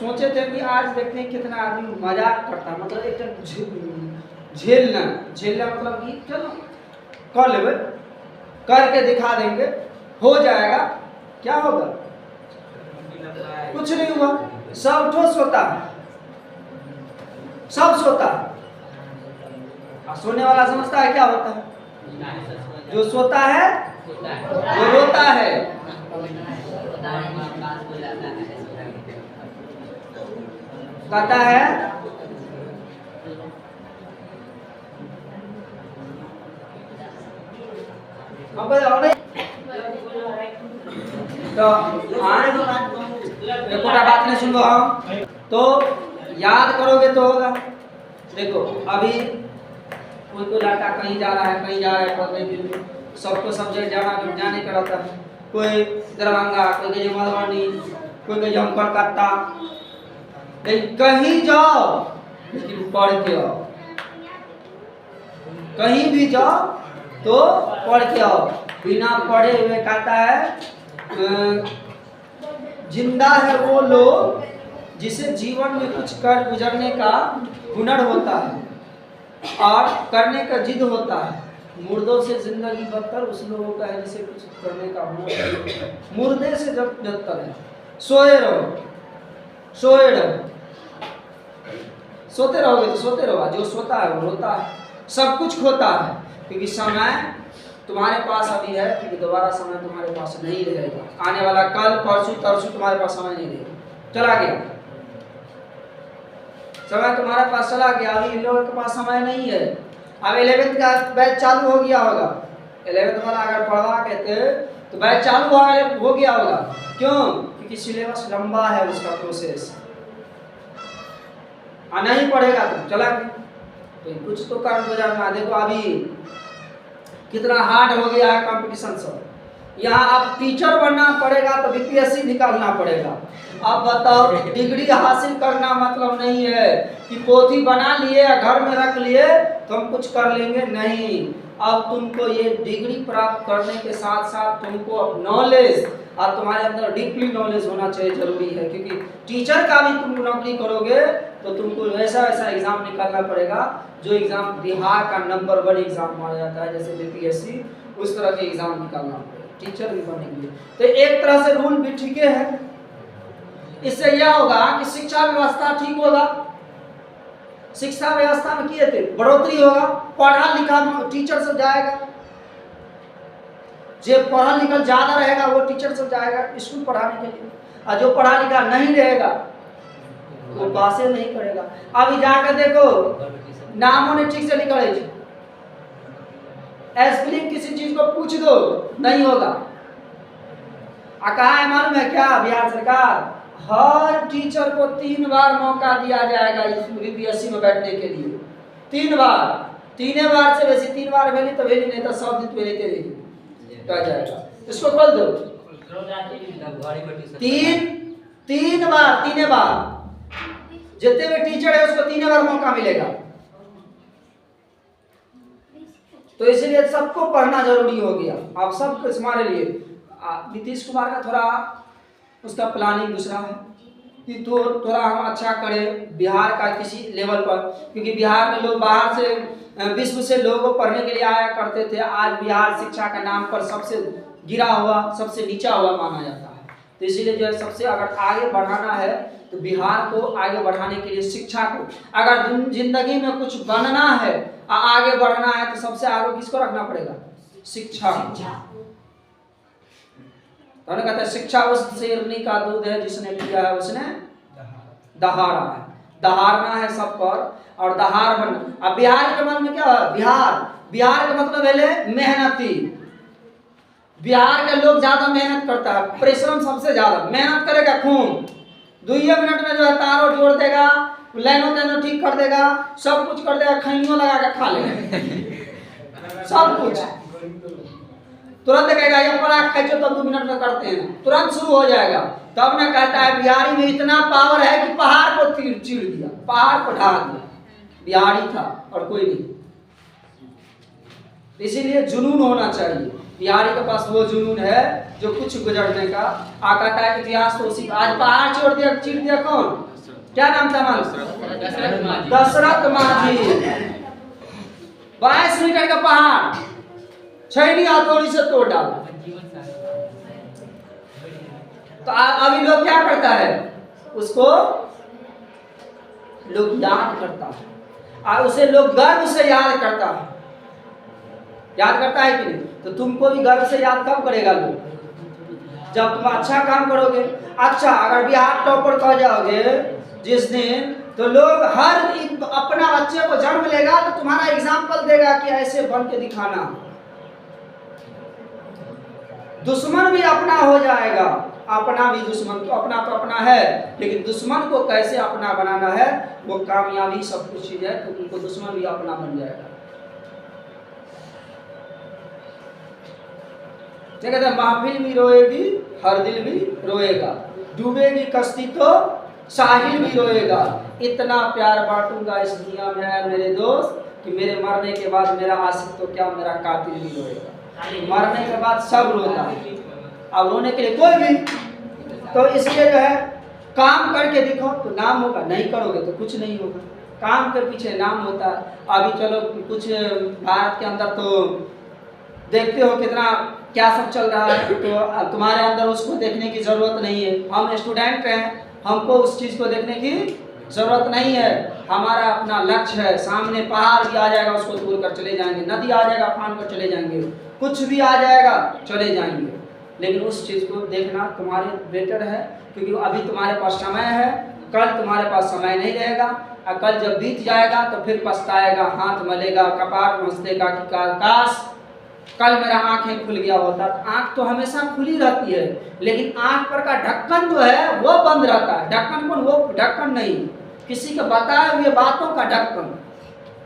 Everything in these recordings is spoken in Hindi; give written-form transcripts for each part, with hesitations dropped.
सोचे थे कि आज देखते हैं कितना आदमी मजाक करता है, मतलब एक झेलना मतलब कि चलो कर ले, करके दिखा देंगे, हो जाएगा। क्या होगा? कुछ नहीं हुआ। सब ठोस होता है, सब सोता है। सोने वाला समझता है क्या होता है? जो सोता है वो रोता है। कहता है तो एक बात नहीं सुन हम तो याद करोगे तो होगा। देखो अभी कोई लड़का कहीं जा रहा है, कहीं जा रहा है पढ़ने के लिए, सबको सब जगह जाने का रहता है। कोई दरभंगा, कोई गई मधुबनी, कोई गई हम कलकत्ता, कहीं जाओ लेकिन पढ़ के आओ। कहीं भी जाओ तो पढ़ के आओ। बिना पढ़े हुए कहता है जिंदा है वो लोग जिसे जीवन में कुछ कर गुजरने का हुनर होता है और करने का जिद होता है। मुर्दों से जिंदगी बदतर उस लोगों का है जिसे कुछ करने का हुनर। मुर्दे से जब बदतर है। सोए रहो, सोए रहो, सोते रहोगे तो सोते रहो। जो सोता है वो रोता है। सब कुछ खोता है क्योंकि समय तुम्हारे पास अभी है, क्योंकि दोबारा समय तुम्हारे पास नहीं रहेगा। आने वाला कल परसों तरसों तुम्हारे पास समय नहीं रहेगा, चला गया समय, तुम्हारे पास चला गया। अभी इन लोगों के पास समय नहीं है। अब 11th का बैच चालू हो गया होगा। 11th वाला अगर पढ़वा के थे तो बैच चालू हो गया होगा। क्यों? क्योंकि सिलेबस लंबा है, उसका प्रोसेस। नहीं पढ़ेगा तो चला गया। तो कुछ तो कर गुजरना। देखो अभी कितना हार्ड हो गया है कंपटीशन सब। यहाँ अब टीचर बनना पड़ेगा तो बीपीएससी निकालना पड़ेगा। अब बताओ, डिग्री हासिल करना मतलब नहीं है कि पोथी बना लिए या घर में रख लिए तो हम कुछ कर लेंगे, नहीं। अब तुमको ये डिग्री प्राप्त करने के साथ साथ तुमको अब नॉलेज और तुम्हारे अंदर डीपली नॉलेज होना चाहिए, जरूरी है। क्योंकि टीचर का भी तुम नौकरी करोगे तो तुमको वैसा एग्जाम निकालना पड़ेगा जो एग्जाम बिहार का नंबर 1 एग्जाम माना जाता है, जैसे बीपीएससी, उस तरह के एग्जाम निकालना पड़ेगा टीचर भी बनने के लिए। तो एक तरह से रूल भी ठीक है। इससे यह होगा कि शिक्षा व्यवस्था ठीक होगा। शिक्षा व्यवस्था में किए थे बढ़ोतरी होगा, पढ़ा लिखा टीचर सब जाएगा। जो पढ़ा लिखा ज्यादा रहेगा वो टीचर सब जाएगा स्कूल पढ़ाने के लिए, और जो पढ़ा लिखा नहीं रहेगा वो पासे नहीं करेगा। अभी जाकर देखो नामों ने ठीक से निकले, स्पेलिंग किसी चीज को पूछ दो नहीं होगा। कहा है मालूम है क्या? बिहार सरकार हर टीचर को 3 बार मौका दिया जाएगा बीपीएससी में बैठने के लिए। 3 बार, 3 बार से वैसे 3 बार भेली तो भेली, नहीं तो सब दिन भेली कह जाएगा। इसको खोल दो। 3 बार जितने भी टीचर है उसको 3 बार मौका मिलेगा। तो इसलिए सबको पढ़ना जरूरी हो गया। आप सबको हमारे लिए नीतीश कुमार का थोड़ा उसका प्लानिंग दूसरा है कि थोड़ा हम अच्छा करें बिहार का किसी लेवल पर, क्योंकि बिहार में लोग बाहर से विश्व से लोग पढ़ने के लिए आया करते थे। आज बिहार शिक्षा के नाम पर सबसे गिरा हुआ, सबसे नीचा हुआ माना जाता है। तो इसीलिए जो है सबसे अगर आगे बढ़ाना है तो बिहार को आगे बढ़ाने के लिए शिक्षा को, अगर जिंदगी में कुछ बनना है आगे बढ़ना है तो सबसे आगे किसको रखना पड़ेगा? शिक्षा। तो कहता है शिक्षा उस शेरनी का दूध है जिसने पिया है उसने दहाड़ा है। दहाड़ना है सब पर और दहाड़ बनना। अब बिहार के मन में क्या है? बिहार का मतलब है मेहनती। बिहार के लोग ज्यादा मेहनत करता है, परिश्रम सबसे ज्यादा मेहनत करेगा। खून 2 मिनट में जो है तारों जोड़ देगा, लाइनों ठीक कर देगा, सब कुछ कर देगा, खैनियों लगा के खा लेगा सब कुछ। तुरंत कहेगा ये पराग खींचो तो 2 मिनट में करते हैं, तुरंत शुरू हो जाएगा। तब ना कहता है बिहारी में इतना पावर है कि पहाड़ को चीर दिया, पहाड़ को ढा दिया। बिहारी था और कोई नहीं। इसीलिए जुनून होना चाहिए बिहारी के पास वो जुनून है जो कुछ गुजरने का। कहता है इतिहास तो उसी। आज पहाड़ छोड़ दिया, चीर दिया कौन? क्या नाम था मान? दशरथ माझी। 22 मीटर का पहाड़ छैनी हथौड़ी से तोड़ डाला। तो अभी लोग क्या करता है? उसको लोग याद करता है और उसे लोग गर्व से याद करता है। याद करता है कि नहीं? तो तुमको भी गर्व से याद कब करेगा लोग? जब तुम अच्छा काम करोगे। अच्छा, अगर बिहार टॉपर कह जाओगे जिस दिन, तो लोग हर अपना बच्चे को जन्म लेगा तो तुम्हारा एग्जाम्पल देगा कि ऐसे बन के दिखाना। दुश्मन भी अपना हो जाएगा। अपना भी दुश्मन तो अपना है, लेकिन दुश्मन को कैसे अपना बनाना है वो कामयाबी सब कुछ चीज है। तो उनको दुश्मन भी अपना बन जाएगा। कहते हैं महफिल भी रोएगी, हर दिल भी रोएगा, डूबेगी कश्ती तो साहिल भी रोएगा। इतना प्यार बांटूंगा इस दुनिया में है मेरे दोस्त कि मेरे मरने के बाद मेरा आशिक तो क्या मेरा कातिल भी रोएगा। मरने के बाद सब रोता है, अब रोने के लिए कोई भी। तो इसलिए जो है काम करके दिखाओ तो नाम होगा, नहीं करोगे तो कुछ नहीं होगा। काम के पीछे नाम होता है। अभी चलो कुछ भारत के अंदर तो देखते हो कितना क्या सब चल रहा है, तो तुम्हारे अंदर उसको देखने की जरूरत नहीं है। हम स्टूडेंट हैं, हमको उस चीज को देखने की जरूरत नहीं है। हमारा अपना लक्ष्य है। सामने पहाड़ भी आ जाएगा उसको तोड़ कर चले जाएंगे, नदी आ जाएगा फान कर चले जाएंगे, कुछ भी आ जाएगा चले जाएंगे। लेकिन उस चीज को देखना तुम्हारे बेटर है, क्योंकि अभी तुम्हारे पास समय है, कल तुम्हारे पास समय नहीं रहेगा। और कल जब बीत जाएगा तो फिर पछताएगा, हाथ मलेगा, कपाट मसलेगा कि काश कल मेरा आंखें खुल गया होता। तो आंख तो हमेशा खुली रहती है, लेकिन आंख पर का ढक्कन जो है वो बंद रहता है। ढक्कन कौन? वो ढक्कन नहीं, किसी के बताए हुए बातों का ढक्कन,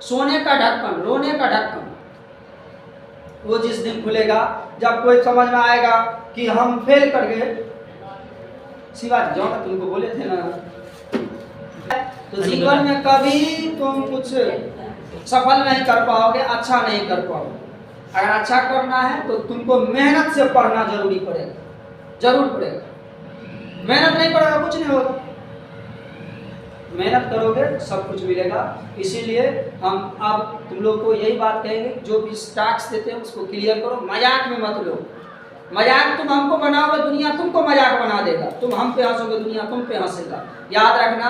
सोने का ढक्कन, रोने का ढक्कन। वो जिस दिन खुलेगा जब कोई समझ में आएगा कि हम फेल कर गए। शिवाजी जो तुमको बोले थे ना, तो जीवन में कभी तुम कुछ सफल नहीं कर पाओगे, अच्छा नहीं कर पाओगे। अगर अच्छा करना है तो तुमको मेहनत से पढ़ना जरूरी पड़ेगा, जरूर पड़ेगा। मेहनत नहीं पड़ेगा कुछ नहीं होगा। मेहनत करोगे सब कुछ मिलेगा। इसीलिए हम अब तुम लोग को यही बात कहेंगे, जो भी टास्क देते हैं उसको क्लियर करो, मजाक में मत लो। मजाक तुम हमको बनाओगे, दुनिया तुमको मजाक बना देगा। तुम हम पे हंसोगे, दुनिया तुम पे हंसेगा। याद रखना,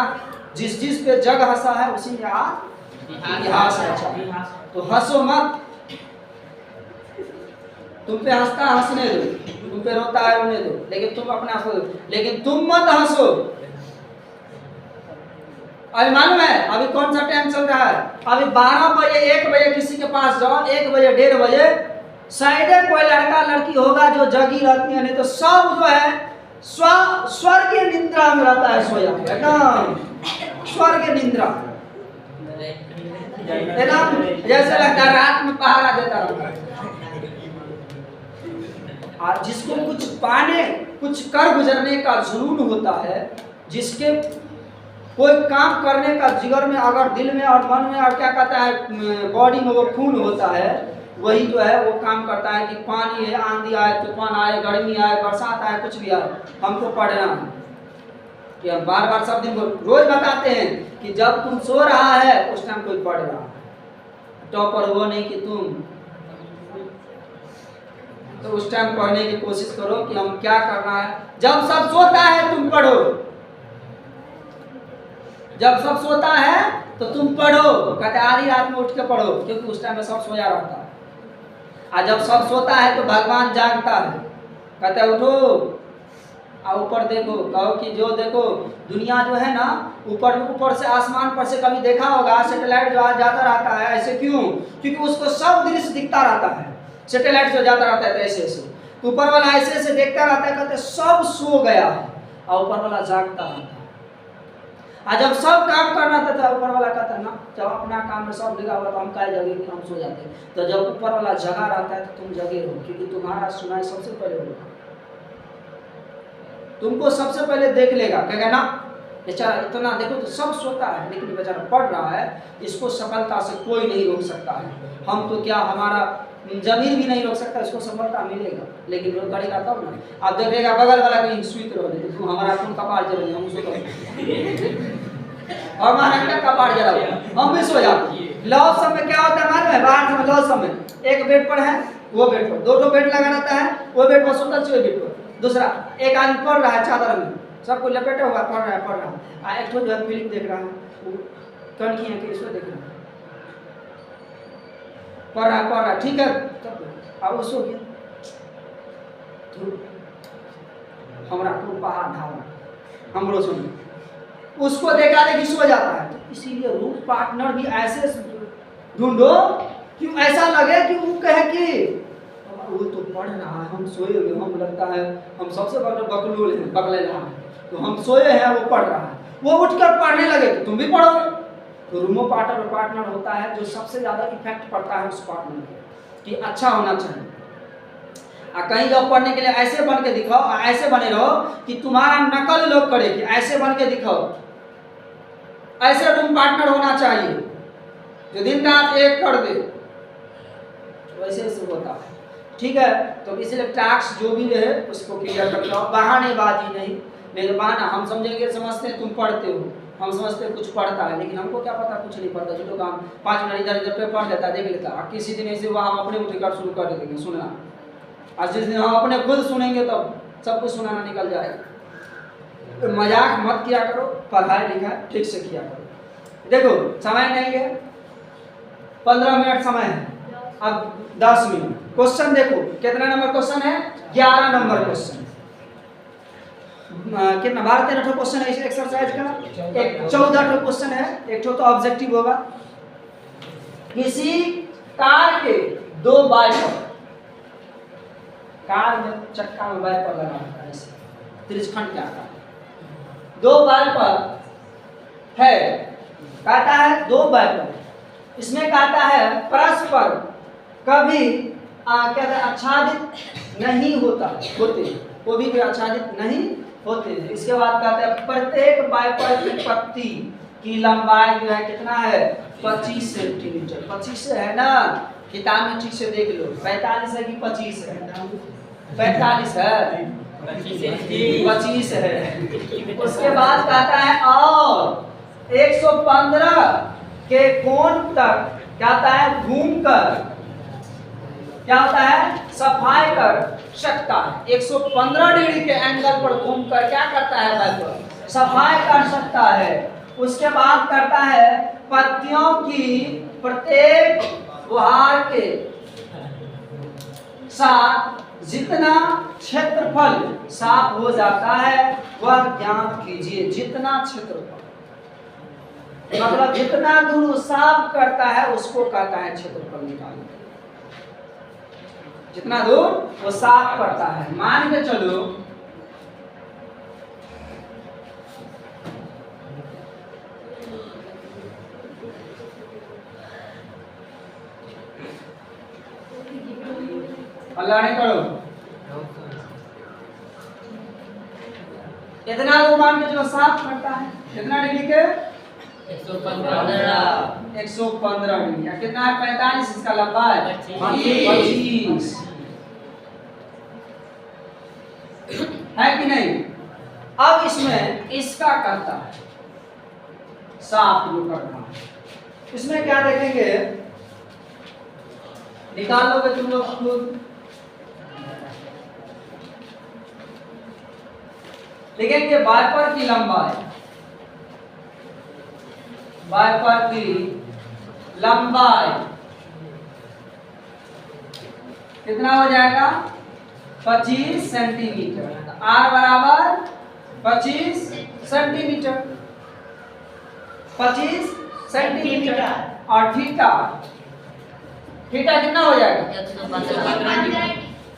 जिस जिस पे जग हंसा है उसी में इतिहास रचा। तो हंसो मत, तुम पे हंसता है हंसने दो, तुम पे रोता है रोने दो, लेकिन तुम अपना हंसो, लेकिन तुम मत हंसो। अभी मालूम है अभी कौन सा टाइम चल रहा है? अभी 12 बजे 1 बजे किसी के पास जाओ, 1 बजे 1:30 बजे शायद कोई लड़का लड़की होगा जो जगी रहती है, नहीं तो सब जो है स्वर्गीय निद्रा में रहता है, सोया एकदम स्वर्गीय निद्रा, एकदम जैसे लगता है रात में पहरा देता रहता है। और जिसको कुछ पाने, कुछ कर गुजरने का जुनून होता है, जिसके कोई काम करने का जिगर में, अगर दिल में और मन में और क्या कहता है बॉडी में वो खून होता है, वही जो है वो काम करता है कि पानी है, आंधी आए, तूफान आए, गर्मी आए, बरसात आए, कुछ भी आए, हमको पढ़ना है। कि हम बार बार सब दिन रोज बताते हैं कि जब तुम सो रहा है उस टाइम कोई पढ़ रहा है। टॉपर वो नहीं कि तुम, तो उस टाइम पढ़ने की कोशिश करो कि हम क्या करना है। जब सब सोता है तुम पढ़ो, जब सब सोता है तो तुम पढ़ो। कहते आधी रात में उठ के पढ़ो, क्योंकि उस टाइम में सब सोया रहता है। और जब सब सोता है तो भगवान जागता है। कहते उठो और ऊपर देखो, कहो कि जो देखो दुनिया जो है ना, ऊपर से आसमान पर से कभी देखा होगा सैटेलाइट जो जाता रहता है, ऐसे क्यों? क्योंकि उसको सब दृश्य दिखता रहता है। सैटेलाइट जो जाता रहता है तो ऐसे ऐसे ऊपर वाला ऐसे ऐसे देखता रहता है। कहते सब सो गया और ऊपर वाला जागता रहता है। और जब सब काम करना था तो ऊपर वाला कहता ना, जब अपना काम में सब लगा हुआ तो हम क्या जगे कि हम सो जाते। तो जब ऊपर वाला जगा रहता है तो तुम जगे रहो, क्योंकि तुम्हारा सुनाई सबसे पहले होगा। तुमको सबसे पहले देख लेगा, कहेगा ना बेचारा इतना देखो तो सब सोता है, लेकिन बेचारा पढ़ रहा है, इसको सफलता से कोई नहीं रोक सकता है। हम तो क्या, हमारा जमीन भी नहीं रोक सकता, उसको सफलता मिलेगा। लेकिन रोक गाड़ी आता हूँ ना, आप देखेगा बगल वाला कहीं स्वीत रहो, तू हमारा कौन कपार जल हम उसको और हमारा क्या कपार जला हम भी सो जाते। लॉस समय क्या होता है मालूम है? बाहर समय लॉस समय एक बेड पर है, वो बेड पर दो बेड लगा रहता है, वो बेड पर सोता है, बेड पर दूसरा एक आदमी पढ़ रहा है चादर में, सबको लपेटा हुआ पढ़ रहा है। एक जो है फिल्म देख रहा है, कणकी है कि इसको देख रहा है, पढ़ रहा ठीक है, अब वो सो गया। हमारा को पहाड़ धारा हमरो सुन उसको देखा देखी सो जाता है। तो इसीलिए रूम पार्टनर भी ऐसे ढूंढो कि ऐसा लगे कि वो कहे कि वो तो पढ़ रहा है, हम सोए हुए, हम लगता है हम सबसे बड़े बकलूल हैं, बकले रहा है, तो हम सोए हैं, वो पढ़ रहा है, वो उठकर पढ़ने लगे तो तुम भी पढ़ोगे। तो रूमो पार्टनर होता है जो सबसे ज़्यादा इफेक्ट पड़ता है उस पार्टनर को कि अच्छा होना चाहिए। कहीं लोग पढ़ने के लिए ऐसे बन के दिखाओ, ऐसे बने रहो कि तुम्हारा नकल लोग करे कि ऐसे बन के दिखाओ। ऐसे रूम पार्टनर होना चाहिए जो दिन रात एक कर दे, वैसे से होता है। ठीक है, तो इसलिए टास्क जो भी रहे उसको क्लियर करते रहो, बहानेबाजी नहीं। मेरे बहाना हम समझेंगे, समझते हैं तुम पढ़ते हो, हम समझते हैं कुछ पढ़ता है, लेकिन हमको क्या पता कुछ नहीं पढ़ता। जो लोग हम 5 मिनट इधर इधर पे पढ़ लेता है, देख लेता है, किसी दिन ऐसे वहाँ हम अपने उठकर शुरू कर देंगे सुनना। आज जिस दिन हम अपने खुद सुनेंगे तब सब कुछ सुनाना निकल जाएगा। तो मजाक मत किया करो, पढ़ाई लिखाई ठीक से किया करो। देखो समय नहीं है, 15 मिनट समय है, अब 10 मिनट। क्वेश्चन देखो कितना नंबर क्वेश्चन है? 11 नंबर क्वेश्चन। कितना 12-13 क्वेश्चन है इस एक्सरसाइज का, एक 14 क्वेश्चन है, एक तो ऑब्जेक्टिव होगा। किसी कार के 2 वाइपर, कार में चक्का में वाइपर लगा होता है, त्रिज्यखंड क्या आता है, 2 वाइपर है, कहता है 2 वाइपर, इसमें कहता है परस्पर कभी कहता है आच्छादित नहीं होते, वो भी आच्छादित नहीं होते। इसके बाद कहते हैं प्रत्येक वाइपर की पत्ती की लंबाई जो है कितना है? 25 सेंटीमीटर। 25 है ना, किताब में ठीक से देख लो, 45 है कि 25 है? 45 है, 25 है। उसके बाद कहता है और 115 के कोण तक कहता है घूमकर क्या होता है? सफाई कर सकता है। 115 डिग्री के एंगल पर घूमकर क्या करता है? वाइपर सफाई कर सकता है। उसके बाद करता है पत्तियों की प्रत्येक फुहार के साथ जितना क्षेत्रफल साफ हो जाता है वह ज्ञात कीजिए। जितना क्षेत्रफल मतलब जितना दूर वो साफ करता है उसको कहता है क्षेत्रफल निकालना। जितना दूर वो साफ करता है, मान के चलो अल्लाह नहीं करो, इतना दूर मान के चलो साफ करता है, कितना डिग्री के? 115 डिग्री। कितना है? 45। इसका लंबा है 25 है कि नहीं? अब इसमें इसका करता है साफ जो करता है, इसमें क्या देखेंगे? निकाल लोगे तुम लोग खुद, देखेंगे वाइपर की लंबाई, वाइपर की लंबाई कितना हो जाएगा? 25 सेंटीमीटर। आर बराबर 25 सेंटीमीटर, 25 सेंटीमीटर। और थीटा, थीटा कितना हो जाएगा?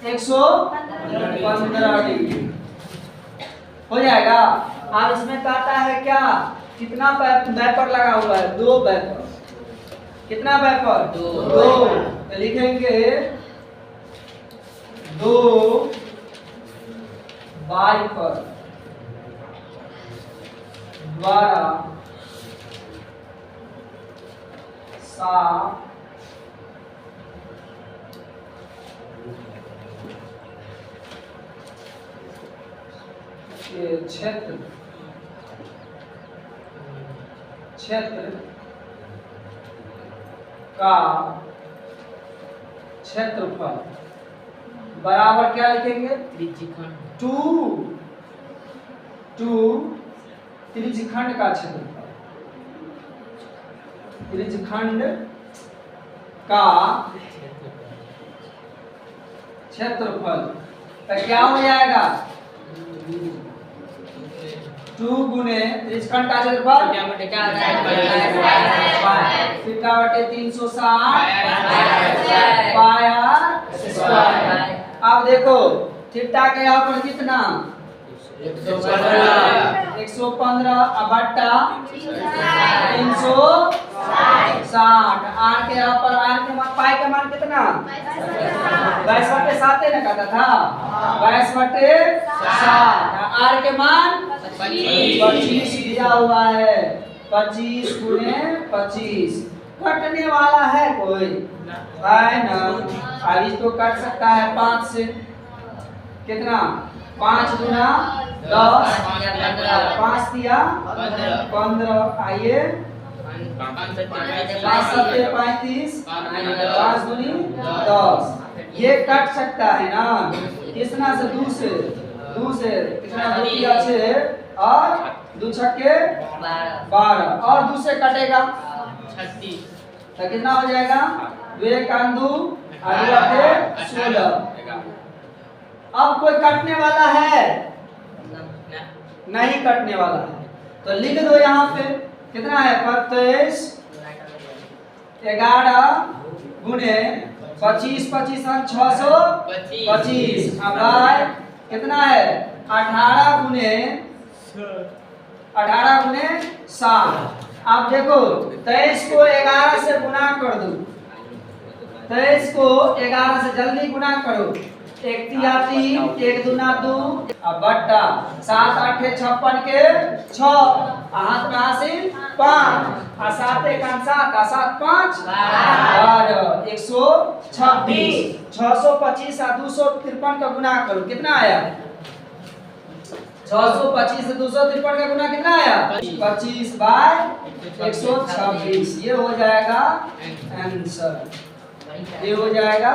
115 डिग्री हो जाएगा। अब इसमें कहता है क्या? कितना वाइपर लगा हुआ है? 2 वाइपर। कितना वाइपर? 2। तो लिखेंगे 2 वाइपर द्वारा साफ क्षेत्र का क्षेत्रफल बराबर क्या लिखेंगे? टू त्रिज्यखंड का क्षेत्रफल, त्रिज्यखंड का क्षेत्रफल। तो क्या हो जाएगा? 2 गुने त्रिज्यखंड का क्षेत्रफल थीटा बटे 360 पाया स्क्वायर। अब देखो थीटा के यहाँ पर कितना 115 बट्टा 360। आर के यहाँ पर आर के मान पाई का मान कितना 22/7 ना कहता था 22/7। आर के मान 25 दिया हुआ है। 25 गुने 25 कटने वाला है कोई है ना? अभी तो कट सकता है 5 से। कितना 5 गुना 10 5 दिया 15। आइए 5 7 35 5 दूनी 10। ये कट सकता है ना? कितना से 2 से कितना 2 दिया 6 और 2 छक्के 12 और 2 से कटेगा 36। तो कितना हो जाएगा 2 2 16। अब कोई कटने वाला है? नहीं कटने वाला है। तो लिख दो यहाँ पे कितना है 25 11 गुने 25 25 625। अब कितना है 18 गुने 7। अब देखो 23 को 11 से गुना कर दो। 23 को 11 से जल्दी गुना करो। 1 3 3 1 2 2 अब बट्टा 7 8 56 के 6 हाथ में हासिल 5 और 7 1 7 7 5 12 126। 625 और 253 का गुना करो। कितना आया 625 से 253 का गुना कितना आया 25/126। ये हो जाएगा आंसर। ये हो जाएगा